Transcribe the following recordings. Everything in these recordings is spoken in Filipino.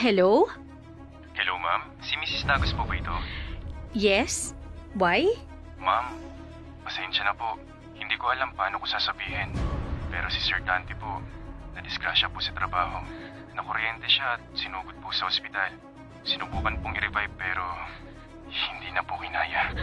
Hello? Hello, ma'am. Si Mrs. Dagos po ba ito? Yes? Why? Ma'am, pasensya na po. Hindi ko alam paano ko sasabihin. Pero si Sir Dante po, nadisgrasya po sa trabaho. Nakuryente siya at sinugod po sa ospital. Sinubukan pong i-revive pero hindi na po kinaya.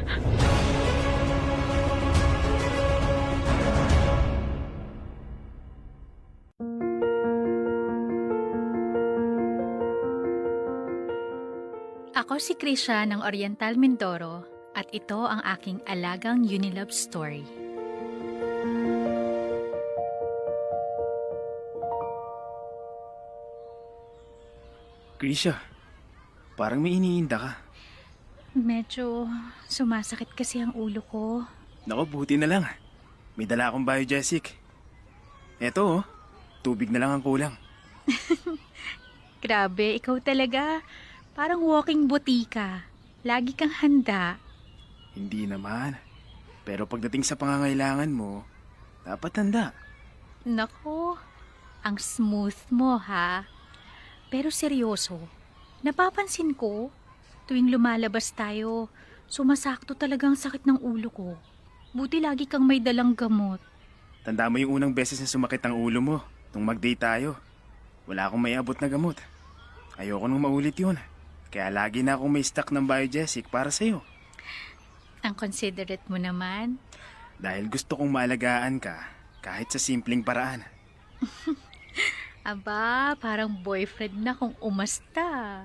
Ako si Krisha ng Oriental Mindoro at ito ang aking alagang Unilove story. Krisha, parang may iniinda ka. Medyo sumasakit kasi ang ulo ko. Naku, buti na lang. May dala akong biogesic. Eto oh, tubig na lang ang kulang. Grabe, ikaw talaga. Parang walking butika. Lagi kang handa. Hindi naman. Pero pagdating sa pangangailangan mo, dapat handa. Nako, ang smooth mo ha. Pero seryoso, napapansin ko, tuwing lumalabas tayo, sumasakto talaga ang sakit ng ulo ko. Buti lagi kang may dalang gamot. Tanda mo yung unang beses na sumakit ang ulo mo nung mag-date tayo. Wala akong may abot na gamot. Ayoko nung maulit yun. Kaya lagi na akong may stock ng biogesic para sa'yo. Ang considerate mo naman. Dahil gusto kong maalagaan ka kahit sa simpleng paraan. Aba, parang boyfriend na kung umasta.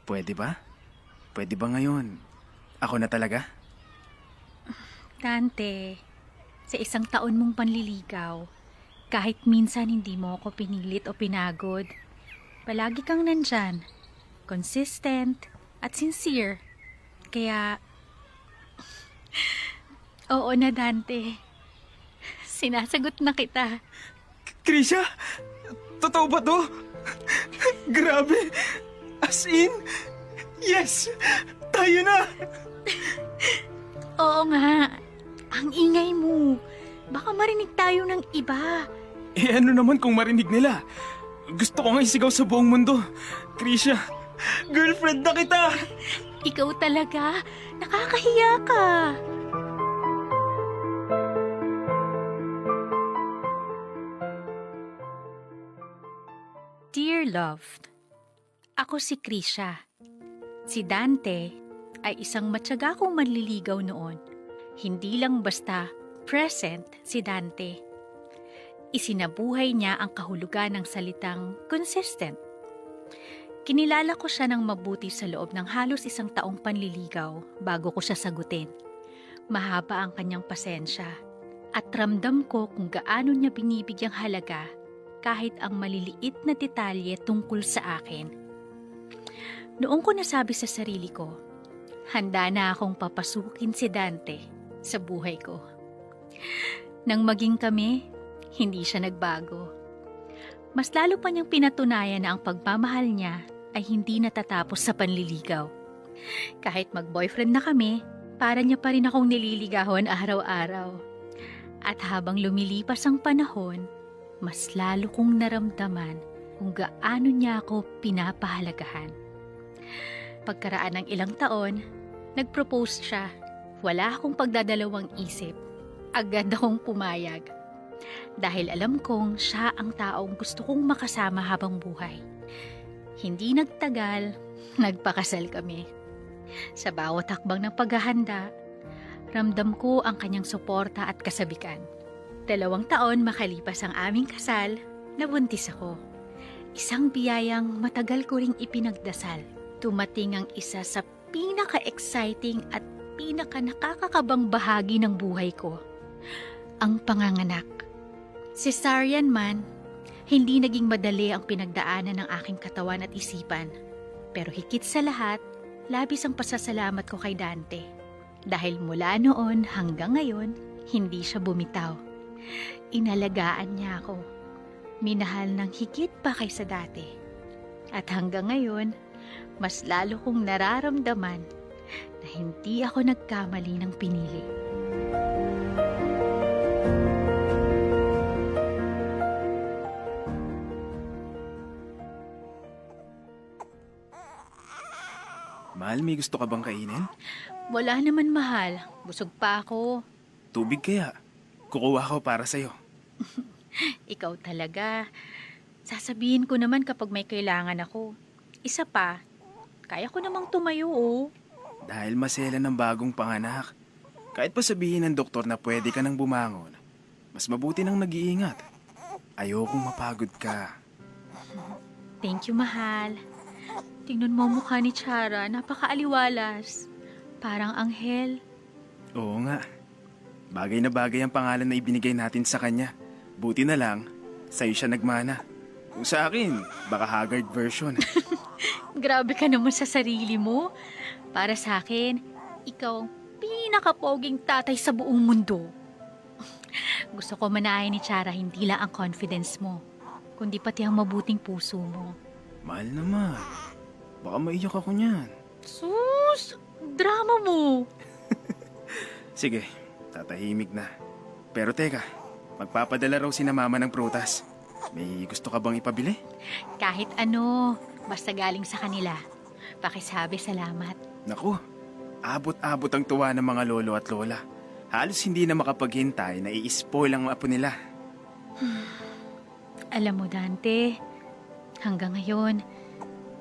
Pwede ba? Pwede ba ngayon? Ako na talaga? Dante, sa isang taon mong panliligaw, kahit minsan hindi mo ako pinilit o pinagod, palagi kang nandyan, consistent at sincere. Kaya, oo na Dante, sinasagot na kita. Krisha, totoo ba to? Grabe! As in, yes! Tayo na! Oo nga, ang ingay mo. Baka marinig tayo ng iba. Ano naman kung marinig nila? Gusto ko nga isigaw sa buong mundo. Krisha, girlfriend na kita! Ikaw talaga, nakakahiya ka. Dear Loved, ako si Krisha. Si Dante ay isang matyaga kong manliligaw noon. Hindi lang basta present si Dante. Isinabuhay niya ang kahulugan ng salitang consistent. Kinilala ko siya ng mabuti sa loob ng halos isang taong panliligaw bago ko siya sagutin. Mahaba ang kanyang pasensya at ramdam ko kung gaano niya binibigyang halaga kahit ang maliliit na detalye tungkol sa akin. Noong ko nasabi sa sarili ko, handa na akong papasukin si Dante sa buhay ko. Nang maging kami, hindi siya nagbago. Mas lalo pa niyang pinatunayan na ang pagmamahal niya ay hindi natatapos sa panliligaw. Kahit mag-boyfriend na kami, para niya pa rin akong nililigawan araw-araw. At habang lumilipas ang panahon, mas lalo kong naramdaman kung gaano niya ako pinapahalagahan. Pagkaraan ng ilang taon, nag-propose siya. Wala akong pagdadalawang isip. Agad akong pumayag. Dahil alam kong siya ang taong gusto kong makasama habang buhay. Hindi nagtagal, nagpakasal kami. Sa bawat hakbang ng paghahanda, ramdam ko ang kanyang suporta at kasabikan. 2 taon makalipas ang aming kasal, nabuntis ako. Isang biyayang matagal ko ring ipinagdasal. Tumating ang isa sa pinaka-exciting at pinaka-nakakakabang bahagi ng buhay ko. Ang panganganak. Cesarean man, hindi naging madali ang pinagdaanan ng aking katawan at isipan. Pero higit sa lahat, labis ang pasasalamat ko kay Dante. Dahil mula noon hanggang ngayon, hindi siya bumitaw. Inalagaan niya ako. Minahal ng higit pa kaysa dati. At hanggang ngayon, mas lalo kong nararamdaman na hindi ako nagkamali ng pinili. Mahal, may gusto ka bang kainin? Wala naman, mahal. Busog pa ako. Tubig kaya? Kukuha ko para sa'yo. Ikaw talaga. Sasabihin ko naman kapag may kailangan ako. Isa pa, kaya ko namang tumayo, oh. Dahil masela ng bagong panganak. Kahit pa sabihin ng doktor na pwede ka nang bumangon, mas mabuti nang nag-iingat. Ayokong mapagod ka. Thank you, mahal. Tingnan mo ang mukha ni Chara, napakaaliwalas. Parang anghel. Oo nga. Bagay na bagay ang pangalan na ibinigay natin sa kanya. Buti na lang, sa'yo siya nagmana. Kung sa akin, baka Haggard version. Grabe ka naman sa sarili mo. Para sa akin, ikaw ang pinakapoging tatay sa buong mundo. Gusto ko manahin ni Chara hindi lang ang confidence mo, kundi pati ang mabuting puso mo. Mahal naman. Baka maiyak ako niyan. Sus! Drama mo! Sige, tatahimik na. Pero teka, magpapadala raw si na mama ng prutas. May gusto ka bang ipabili? Kahit ano, basta galing sa kanila. Pakisabi salamat. Naku, abot-abot ang tuwa ng mga lolo at lola. Halos hindi na makapaghintay na i-spoil ang apo nila. Alam mo, Dante, hanggang ngayon,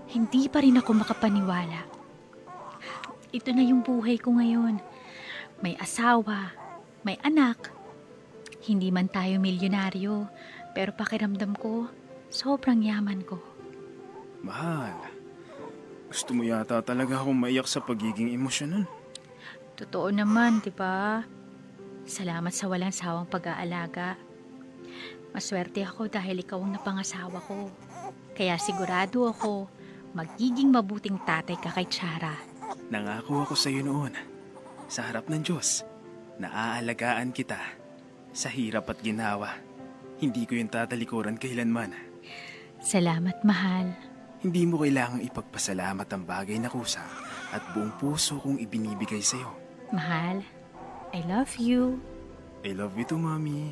hindi pa rin ako makapaniwala. Ito na yung buhay ko ngayon. May asawa, may anak. Hindi man tayo milyonaryo, pero pakiramdam ko, sobrang yaman ko. Mahal, gusto mo yata talaga akong maiyak sa pagiging emosyonal. Totoo naman, di ba? Salamat sa walang sawang pag-aalaga. Maswerte ako dahil ikaw ang napangasawa ko. Kaya sigurado ako, magiging mabuting tatay ka kay Chara. Nangako ako sa iyo noon, sa harap ng Diyos, na aalagaan kita sa hirap at ginawa. Hindi ko yung tatalikuran kailanman. Salamat, mahal. Hindi mo kailangang ipagpasalamat ang bagay na kusa at buong puso kong ibinibigay sa iyo. Mahal, I love you. I love you too, Mommy.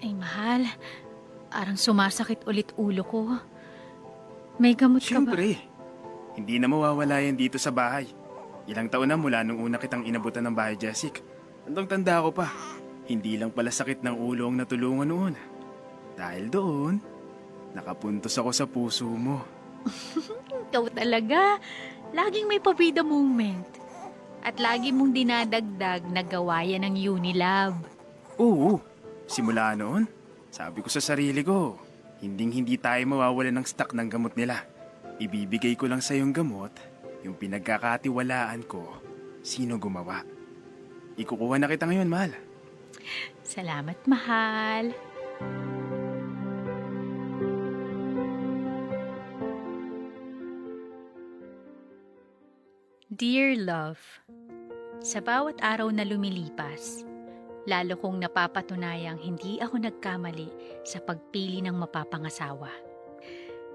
Ay, mahal, arang sumasakit ulit ulo ko. May gamot ka ba? Siyempre, hindi na mawawala yan dito sa bahay. Ilang taon na mula nung una kitang inabutan ng bahay, Jessic. Tandang-tanda ko pa, hindi lang pala sakit ng ulo ang natulungan noon. Dahil doon, nakapuntos ako sa puso mo. Ikaw talaga, laging may pabida moment. At lagi mong dinadagdag na gawayan ng Unilab. Oo, simula noon, sabi ko sa sarili ko, hindi tayo mawawalan ng stock ng gamot nila. Ibibigay ko lang sa yung gamot, yung pinagkakatiwalaan ko, sino gumawa. Ikukuha na kita ngayon, mahal. Salamat, mahal. Dear Love, sa bawat araw na lumilipas, lalo kong napapatunayang hindi ako nagkamali sa pagpili ng mapapangasawa.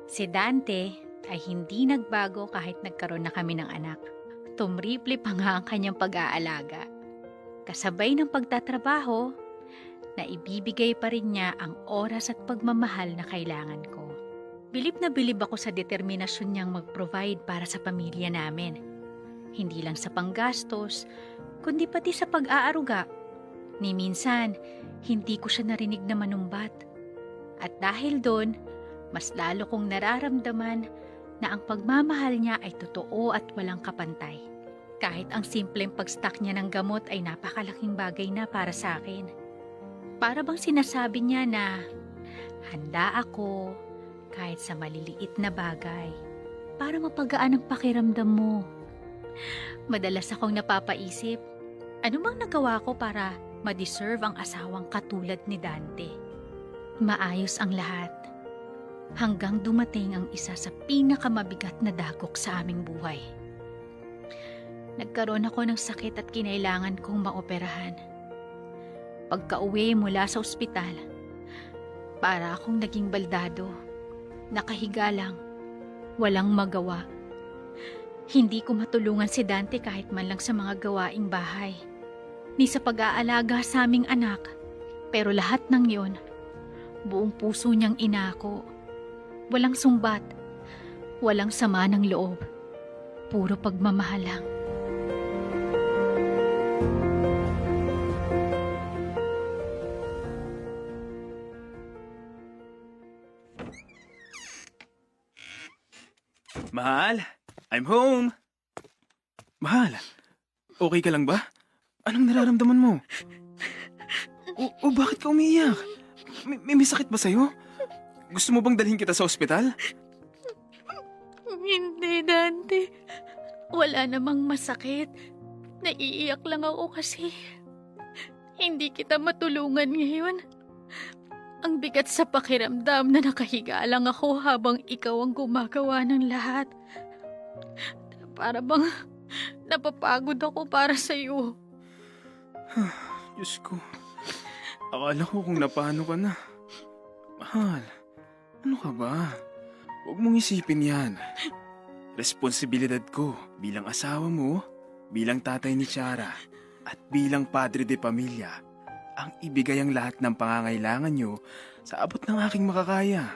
Si Dante ay hindi nagbago kahit nagkaroon na kami ng anak. Tumriple pa nga ang kanyang pag-aalaga. Kasabay ng pagtatrabaho, na ibibigay pa rin niya ang oras at pagmamahal na kailangan ko. Bilib na bilib ako sa determinasyon niyang mag-provide para sa pamilya namin. Hindi lang sa panggastos, kundi pati sa pag-aaruga. Ni minsan, hindi ko siya narinig na manumbat. At dahil doon, mas lalo kong nararamdaman na ang pagmamahal niya ay totoo at walang kapantay. Kahit ang simpleng pag-stock niya ng gamot ay napakalaking bagay na para sa akin. Para bang sinasabi niya na handa ako kahit sa maliliit na bagay para mapagaan ang pakiramdam mo. Madalas akong napapaisip, ano bang nagawa ko para ma-deserve ang asawang katulad ni Dante? Maayos ang lahat. Hanggang dumating ang isa sa pinakamabigat na dagok sa aming buhay. Nagkaroon ako ng sakit at kinailangan kong maoperahan. Pagka-uwi mula sa ospital, para akong naging baldado. Nakahiga lang, walang magawa. Hindi ko matulungan si Dante kahit man lang sa mga gawaing bahay. Ni sa pag-aalaga sa aming anak. Pero lahat ng yon, buong puso niyang inako. Walang sumbat, Walang sama ng loob. Puro pagmamahal lang. Mahal, I'm home. Mahal, okay ka lang ba? Anong nararamdaman mo? O bakit ka umiiyak? May sakit ba sa'yo? Gusto mo bang dalhin kita sa ospital? Hindi, Dante. Wala namang masakit. Naiiyak lang ako kasi hindi kita matulungan ngayon. Ang bigat sa pakiramdam na nakahiga lang ako habang ikaw ang gumagawa ng lahat. Para bang napapagod ako para sa'yo. Diyos ko, akala ko kung napano ka na. Mahal, ano ka ba? Huwag mong isipin yan. Responsibilidad ko bilang asawa mo, bilang tatay ni Chara, at bilang padre de pamilya, ang ibigay ang lahat ng pangangailangan nyo sa abot ng aking makakaya.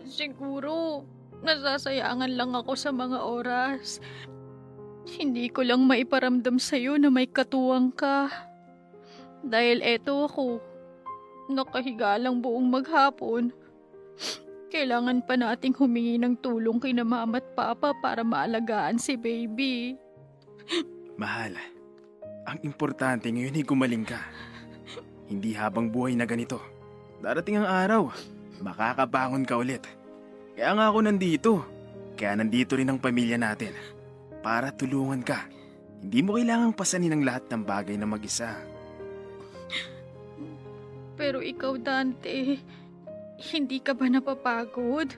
Siguro, nasasayangan lang ako sa mga oras. Hindi ko lang maiparamdam sa'yo na may katuwang ka. Dahil eto ako, nakahiga lang buong maghapon. Kailangan pa nating humingi ng tulong kay na mama at papa para maalagaan si baby. Mahal, ang importante ngayon ay gumaling ka. Hindi habang buhay na ganito. Darating ang araw, makakabangon ka ulit. Kaya nga ako nandito. Kaya nandito rin ang pamilya natin. Para tulungan ka. Hindi mo kailangang pasanin ang lahat ng bagay na mag-isa. Pero ikaw, Dante, hindi ka ba napapagod?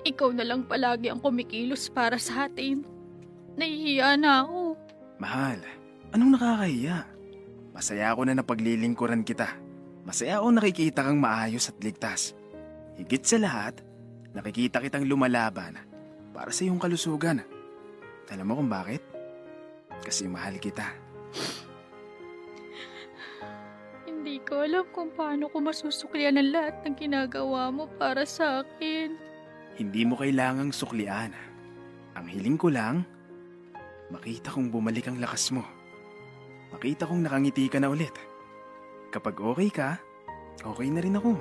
Ikaw na lang palagi ang kumikilos para sa atin. Nahihiya na ako. Mahal, anong nakakahiya? Masaya ako na napaglilingkuran kita. Masaya ako nakikita kang maayos at ligtas. Higit sa lahat, nakikita kitang lumalaban para sa iyong kalusugan. Alam mo kung bakit? Kasi mahal kita. Hindi ko alam kung paano ko masusuklian ang lahat ng ginagawa mo para sa akin. Hindi mo kailangang suklian. Ang hiling ko lang, makita kong bumalik ang lakas mo. Makita kong nakangiti ka na ulit. Kapag okay ka, okay na rin ako.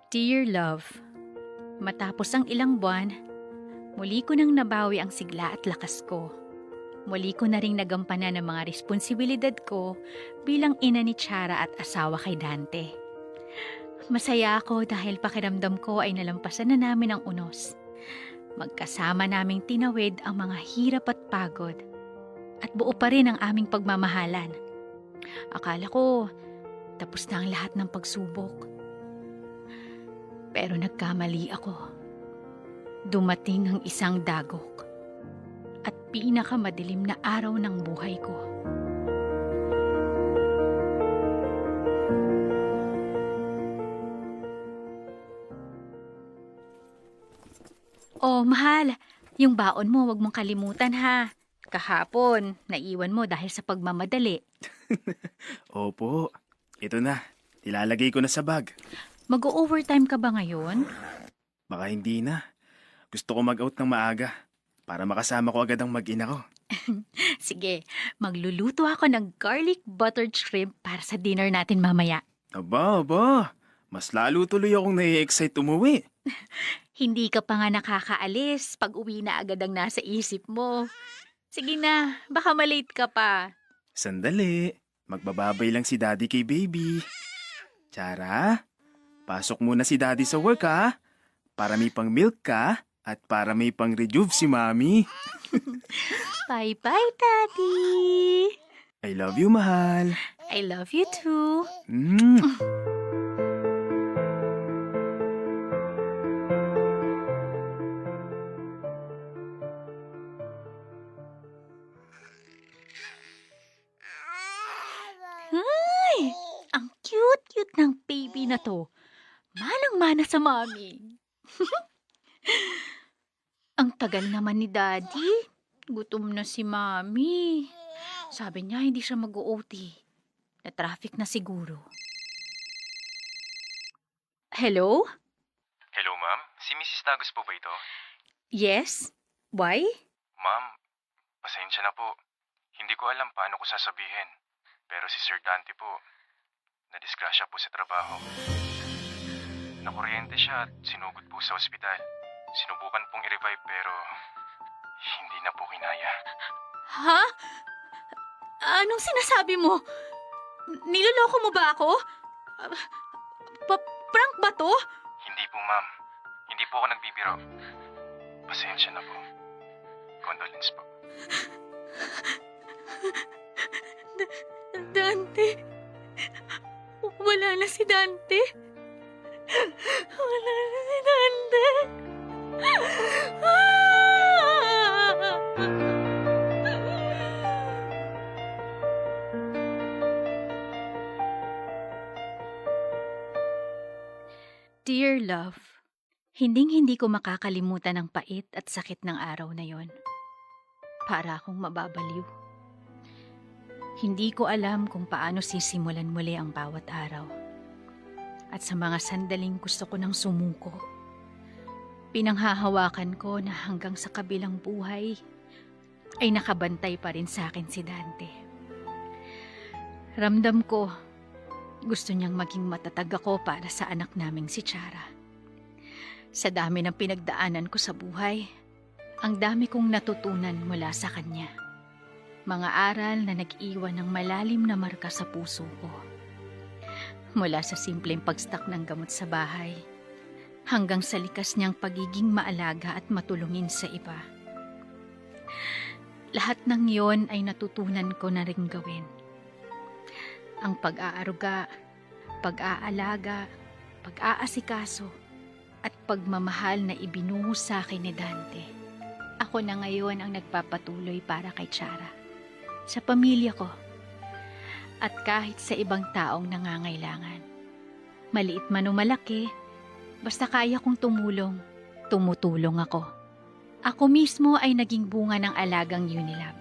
Dear love, matapos ang ilang buwan, muli ko nang nabawi ang sigla at lakas ko. Muli ko na ring nagampanan ang mga responsibilidad ko bilang ina ni Chara at asawa kay Dante. Masaya ako dahil pakiramdam ko ay nalampasan na namin ang unos. Magkasama naming tinawid ang mga hirap at pagod. At buo pa rin ang aming pagmamahalan. Akala ko tapos na ang lahat ng pagsubok. Pero nagkamali ako. Dumating ang isang dagok at pinakamadilim na araw ng buhay ko. Oh, mahal, yung baon mo wag mong kalimutan ha. Kahapon, naiwan mo dahil sa pagmamadali. Opo, ito na. Ilalagay ko na sa bag. Mag-overtime ka ba ngayon? Baka hindi na. Gusto ko mag-out ng maaga para makasama ko agad ang mag-ina ko. Sige, magluluto ako ng garlic buttered shrimp para sa dinner natin mamaya. Aba. Mas lalo tuloy akong nai-excite umuwi. Hindi ka pa nga nakakaalis pag uwi na agad ang nasa isip mo. Sige na, baka malate ka pa. Sandali. Magbababay lang si Daddy kay baby. Chara, pasok muna si Daddy sa work ha. Para may pang milk ka at para may pang rejuve si Mami. Bye-bye, Daddy! I love you, mahal. I love you too. Ay! Ang cute-cute ng baby na to. Manang-mana sa Mami. Ang tagal naman ni Daddy. Gutom na si Mami. Sabi niya hindi siya mag-OT. Na-traffic na siguro. Hello? Hello, ma'am. Si Mrs. Tagos po ba ito? Yes? Why? Ma'am, pasensya na po. Hindi ko alam paano ko sasabihin. Pero si Sir Dante po, nadisgrasya po sa trabaho. Nakuryente siya at sinugod po sa ospital. Sinubukan pong i-revive pero hindi na po kinaya. Ha? Anong sinasabi mo? Niloloko mo ba ako? Prank ba to? Hindi po, ma'am. Hindi po ako nagbibiro. Pasensya na po. Condolence po. Dante. Wala na si Dante. Wala na si Dante. Dear love, hinding-hindi ko makakalimutan ang pait at sakit ng araw na yon. Para akong mababaliw. Hindi ko alam kung paano sisimulan muli ang bawat araw. At sa mga sandaling gusto ko nang sumuko, pinanghahawakan ko na hanggang sa kabilang buhay ay nakabantay pa rin sa akin si Dante. Ramdam ko, gusto niyang maging matatag ako para sa anak naming si Chara. Sa dami ng pinagdaanan ko sa buhay, ang dami kong natutunan mula sa kanya. Mga aral na nag-iwan ng malalim na marka sa puso ko. Mula sa simpleng pagstak ng gamot sa bahay, hanggang sa likas niyang pagiging maalaga at matulungin sa iba. Lahat ng iyon ay natutunan ko na ring gawin. Ang pag-aaruga, pag-aalaga, pag-aasikaso, at pagmamahal na ibinuhos sa akin ni Dante. Ako na ngayon ang nagpapatuloy para kay Chara, sa pamilya ko, at kahit sa ibang taong nangangailangan. Maliit man o malaki, basta kaya kong tumulong, tumutulong ako. Ako mismo ay naging bunga ng alagang Unilab.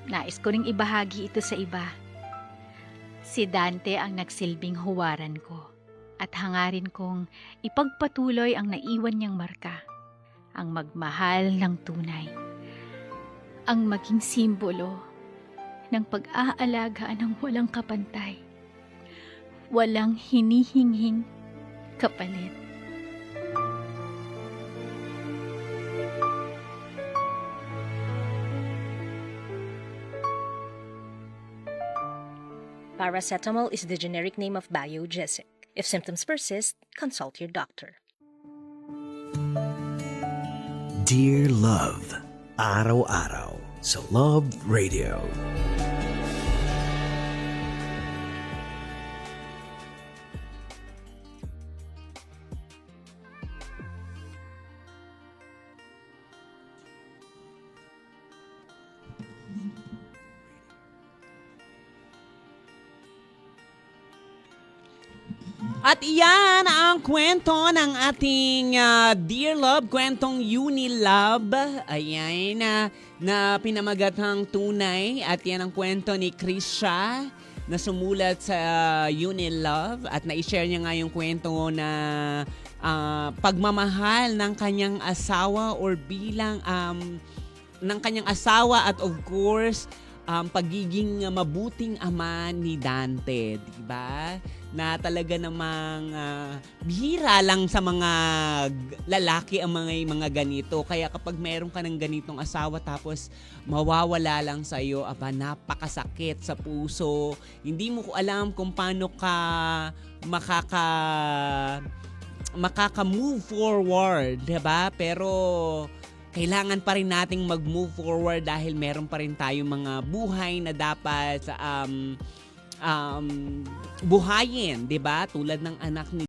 Nais ko ring ibahagi ito sa iba. Si Dante ang nagsilbing huwaran ko at hangarin kong ipagpatuloy ang naiwan niyang marka, ang magmahal ng tunay, ang maging simbolo ng pag-aalagaan ng walang kapantay, walang hinihinghing kapalit. Paracetamol is the generic name of Biogesic. If symptoms persist, consult your doctor. Dear Love, araw-araw sa Love Radio. At iyan ang kwento ng ating Dear Love, kwentong Unilab. Ayan, na pinamagathang tunay. At yan ang kwento ni Krisha na sumulat sa Unilab. At na-share niya nga yung kwento na pagmamahal ng kanyang asawa or bilang ng kanyang asawa at of course, pagiging mabuting ama ni Dante, di ba? Na talaga namang bihira lang sa mga lalaki ang mga ganito. Kaya kapag meron ka ng ganitong asawa tapos mawawala lang sa iyo, napakasakit sa puso. Hindi mo ko alam kung paano ka makaka-move forward, di ba? Pero kailangan pa rin nating mag-move forward dahil meron pa rin tayong mga buhay na dapat buhayin, 'di ba? Tulad ng anak ni